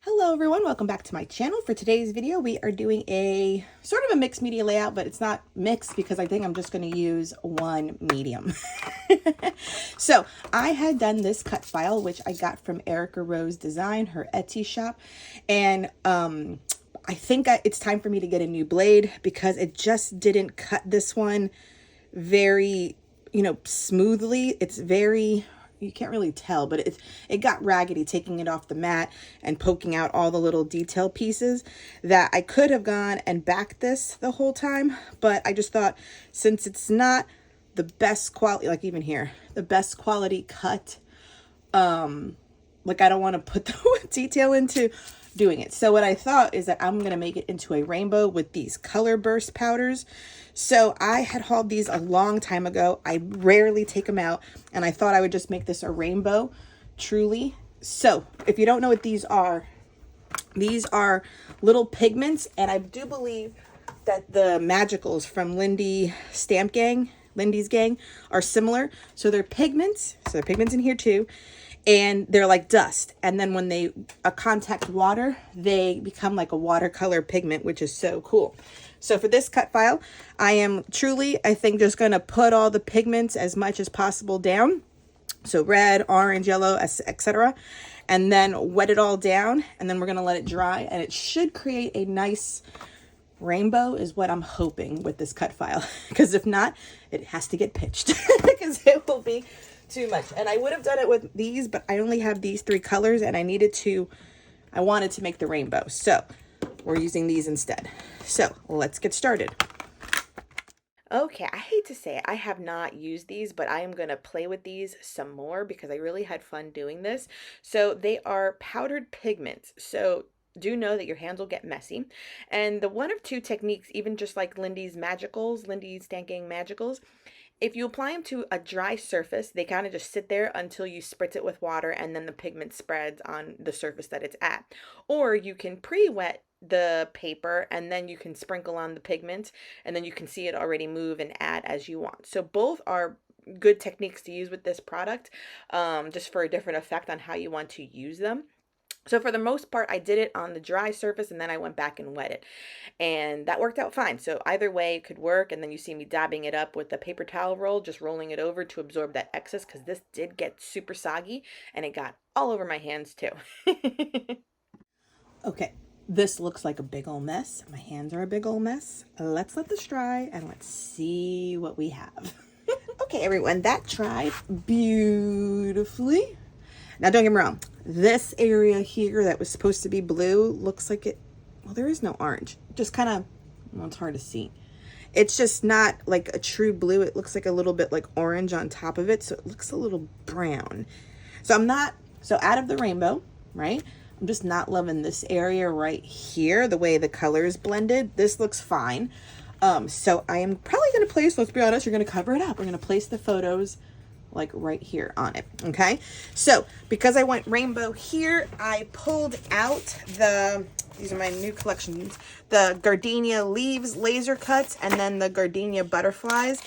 Hello everyone, welcome back to my channel. For today's video, we are doing a sort of a mixed media layout, but it's not mixed because I think I'm just going to use one medium. So I had done this cut file, which I got from Erica Rose Design, her Etsy shop. And I think it's time for me to get a new blade because it just didn't cut this one very, smoothly. It's very, you can't really tell, but it got raggedy taking it off the mat and poking out all the little detail pieces that I could have gone and backed this the whole time. But I just thought, since it's not the best quality, like even here, the best quality cut, like I don't want to put the detail into doing it. So what I thought is that I'm going to make it into a rainbow with these color burst powders. So I had hauled these a long time ago. I rarely take them out, and I thought I would just make this a rainbow, truly. So if you don't know what these are little pigments, and I do believe that the Magicals from Lindy's gang are similar. So they're pigments. So they're pigments in here too. And they're like dust. And then when they contact water, they become like a watercolor pigment, which is so cool. So for this cut file, I am truly, I think, just going to put all the pigments as much as possible down. So red, orange, yellow, etc. And then wet it all down. And then we're going to let it dry. And it should create a nice rainbow is what I'm hoping with this cut file. Because if not, it has to get pitched. Because it will be too much. And I would have done it with these, but I only have these three colors and I wanted to make the rainbow. So we're using these instead. So let's get started. Okay, I hate to say it, I have not used these, but I am going to play with these some more because I really had fun doing this. So they are powdered pigments. So do know that your hands will get messy. And the one of two techniques, even just like Lindy's Stanking Magicals, if you apply them to a dry surface, they kind of just sit there until you spritz it with water and then the pigment spreads on the surface that it's at. Or you can pre-wet the paper and then you can sprinkle on the pigment and then you can see it already move and add as you want. So both are good techniques to use with this product, just for a different effect on how you want to use them. So for the most part, I did it on the dry surface and then I went back and wet it. And that worked out fine. So either way it could work. And then you see me dabbing it up with the paper towel roll, just rolling it over to absorb that excess because this did get super soggy and it got all over my hands too. Okay, this looks like a big old mess. My hands are a big old mess. Let's let this dry and let's see what we have. Okay, everyone, that dried beautifully. Now, don't get me wrong. This area here that was supposed to be blue looks like well, there is no orange. Just kind of, well, it's hard to see. It's just not like a true blue. It looks like a little bit like orange on top of it. So it looks a little brown. So out of the rainbow, right? I'm just not loving this area right here, the way the color is blended. This looks fine. So I am probably going to place, let's be honest, you're going to cover it up. We're going to place the photos like right here on it. Okay, so because I went rainbow here, I pulled out these are my new collections, the gardenia leaves laser cuts and then the gardenia butterflies,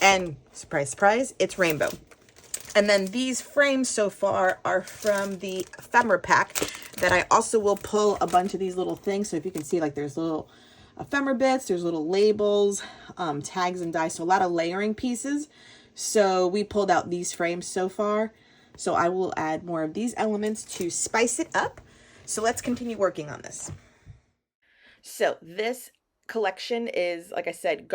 and surprise surprise, it's rainbow. And then these frames so far are from the ephemera pack that I also will pull a bunch of these little things. So if you can see, like there's little ephemera bits, there's little labels, tags and dies, so a lot of layering pieces. So we pulled out these frames so far. So I will add more of these elements to spice it up. So let's continue working on this. So this collection is, like I said,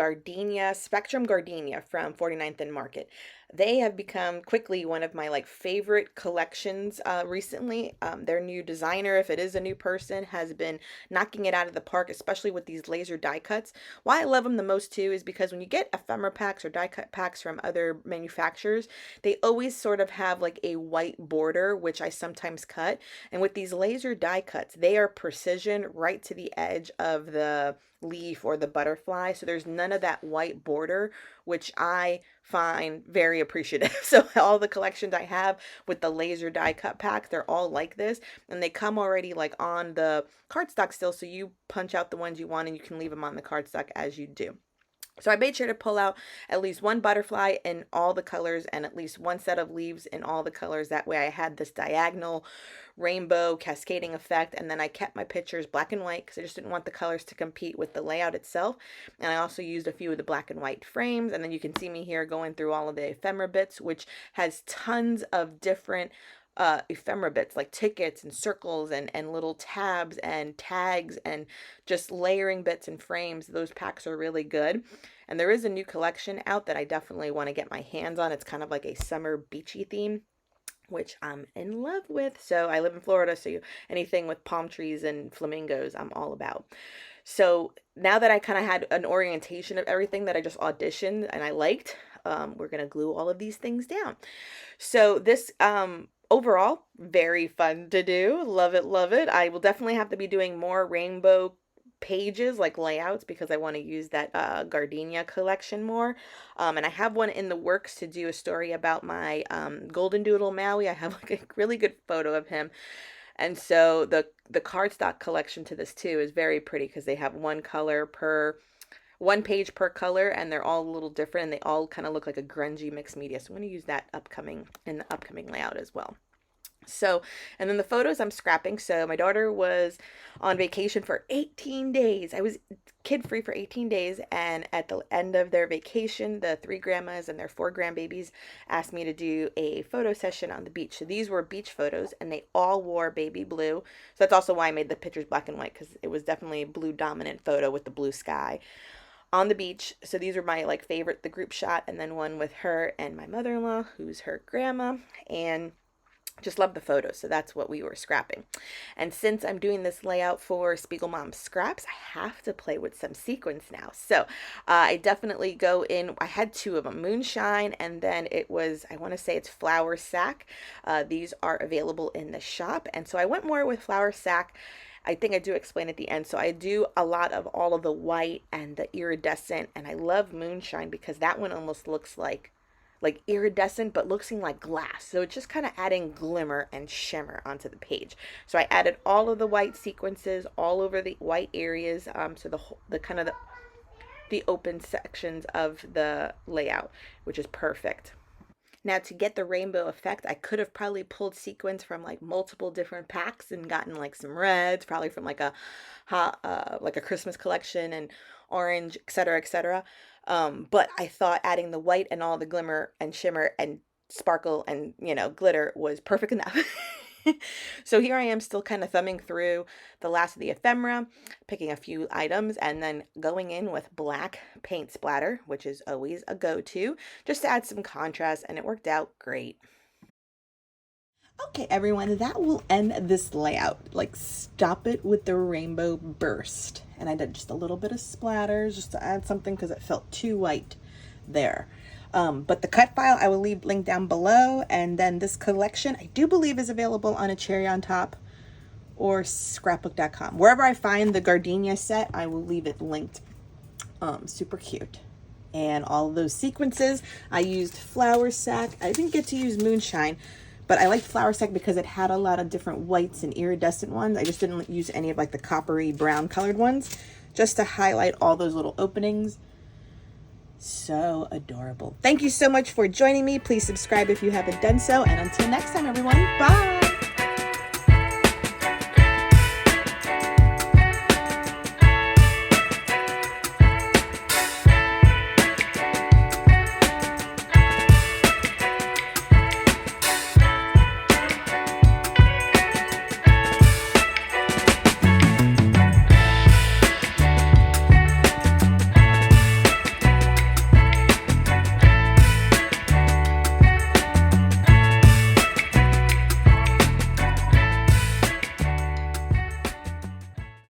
Spectrum Gardenia from 49th and Market. They have become quickly one of my favorite collections recently. Their new designer, if it is a new person, has been knocking it out of the park, especially with these laser die cuts. Why I love them the most too is because when you get ephemera packs or die cut packs from other manufacturers, they always sort of have like a white border, which I sometimes cut. And with these laser die cuts, they are precision right to the edge of the leaf or the butterfly, so there's none of that white border, which I find very appreciative. So all the collections I have with the laser die cut pack, they're all like this, and they come already like on the cardstock still, so you punch out the ones you want and you can leave them on the cardstock as you do. So I made sure to pull out at least one butterfly in all the colors and at least one set of leaves in all the colors. That way I had this diagonal rainbow cascading effect. And then I kept my pictures black and white because I just didn't want the colors to compete with the layout itself. And I also used a few of the black and white frames. And then you can see me here going through all of the ephemera bits, which has tons of different ephemera bits like tickets and circles and little tabs and tags and just layering bits and frames. Those packs are really good. And there is a new collection out that I definitely want to get my hands on. It's kind of like a summer beachy theme, which I'm in love with. So I live in Florida, so anything with palm trees and flamingos I'm all about. So now that I kind of had an orientation of everything that I just auditioned and I liked, we're going to glue all of these things down. So this overall, very fun to do. Love it, love it. I will definitely have to be doing more rainbow pages, like layouts, because I want to use that gardenia collection more. And I have one in the works to do a story about my golden doodle Maui. I have like a really good photo of him. And so the cardstock collection to this too is very pretty because they have one page per color, and they're all a little different, and they all kind of look like a grungy mixed media. So I'm going to use that in the upcoming layout as well. So, and then the photos I'm scrapping. So my daughter was on vacation for 18 days. I was kid-free for 18 days. And at the end of their vacation, the 3 grandmas and their 4 grandbabies asked me to do a photo session on the beach. So these were beach photos, and they all wore baby blue. So that's also why I made the pictures black and white, because it was definitely a blue dominant photo with the blue sky on the beach. So these are my like favorite, the group shot, and then one with her and my mother-in-law, who's her grandma, and just love the photos. So that's what we were scrapping. And since I'm doing this layout for Spiegelmom Scraps, I have to play with some sequins now. So I definitely go in, I had 2 of them, Moonshine, and then it was, I want to say it's Flower Sack. These are available in the shop. And so I went more with Flower Sack. I think I do explain at the end. So I do a lot of all of the white and the iridescent, and I love Moonshine because that one almost looks like iridescent, but looking like glass. So it's just kind of adding glimmer and shimmer onto the page. So I added all of the white sequences all over the white areas. So the kind of the open sections of the layout, which is perfect. Now to get the rainbow effect, I could have probably pulled sequins from like multiple different packs and gotten like some reds, probably from like a Christmas collection, and orange, etc., etc. But I thought adding the white and all the glimmer and shimmer and sparkle and, glitter was perfect enough. So here I am still kind of thumbing through the last of the ephemera, picking a few items, and then going in with black paint splatter, which is always a go-to, just to add some contrast, and it worked out great. Okay, everyone, that will end this layout. Like, stop it with the rainbow burst. And I did just a little bit of splatters just to add something because it felt too white there. But the cut file I will leave linked down below. And then this collection I do believe is available on a Cherry on Top or scrapbook.com. Wherever I find the gardenia set, I will leave it linked. Super cute. And all of those sequences, I used Flower Sack. I didn't get to use Moonshine, but I liked Flower Sack because it had a lot of different whites and iridescent ones. I just didn't use any of like the coppery brown colored ones, just to highlight all those little openings. So adorable. Thank you so much for joining me. Please subscribe if you haven't done so. And until next time, everyone, bye.